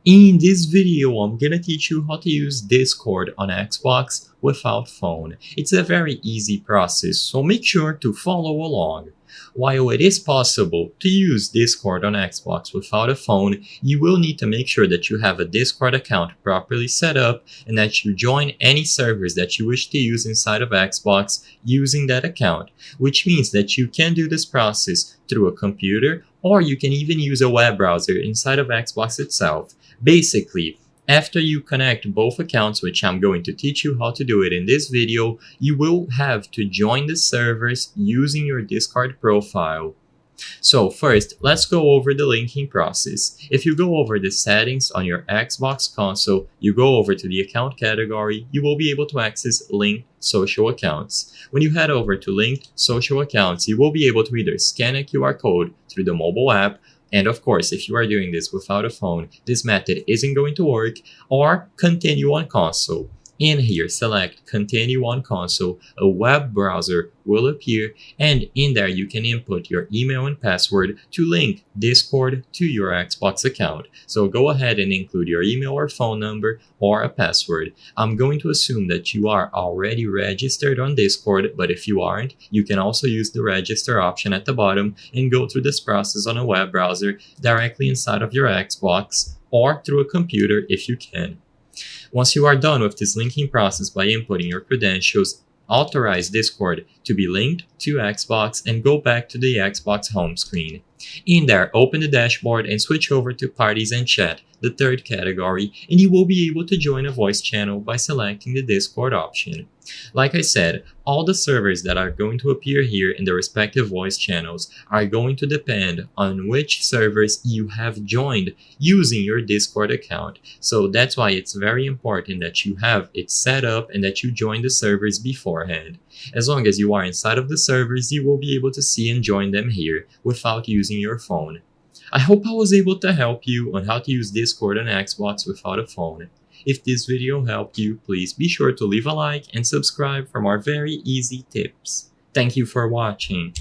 In this video, I'm gonna teach you how to use Discord on Xbox without phone. It's a very easy process, so make sure to follow along. While it is possible to use Discord on Xbox without a phone, you will need to make sure that you have a Discord account properly set up and that you join any servers that you wish to use inside of Xbox using that account, which means that you can do this process through a computer or you can even use a web browser inside of Xbox itself. Basically, after you connect both accounts, which I'm going to teach you how to do it in this video, you will have to join the servers using your Discord profile. So first, let's go over the linking process. If you go over the settings on your Xbox console, you go over to the account category, you will be able to access linked social accounts. When you head over to linked social accounts, you will be able to either scan a QR code through the mobile app, and of course, if you are doing this without a phone, this method isn't going to work, or continue on console. In here, select Continue on Console, a web browser will appear, and in there you can input your email and password to link Discord to your Xbox account. So go ahead and include your email or phone number or a password. I'm going to assume that you are already registered on Discord, but if you aren't, you can also use the register option at the bottom and go through this process on a web browser directly inside of your Xbox or through a computer if you can. Once you are done with this linking process by inputting your credentials, authorize Discord to be linked to Xbox and go back to the Xbox home screen. In there, open the dashboard and switch over to Parties and Chat, the third category, and you will be able to join a voice channel by selecting the Discord option. Like I said, all the servers that are going to appear here in the respective voice channels are going to depend on which servers you have joined using your Discord account. So that's why it's very important that you have it set up and that you join the servers beforehand. As long as you are inside of the servers, you will be able to see and join them here without using your phone. I hope I was able to help you on how to use Discord on Xbox without a phone. If this video helped you, please be sure to leave a like and subscribe for more very easy tips. Thank you for watching.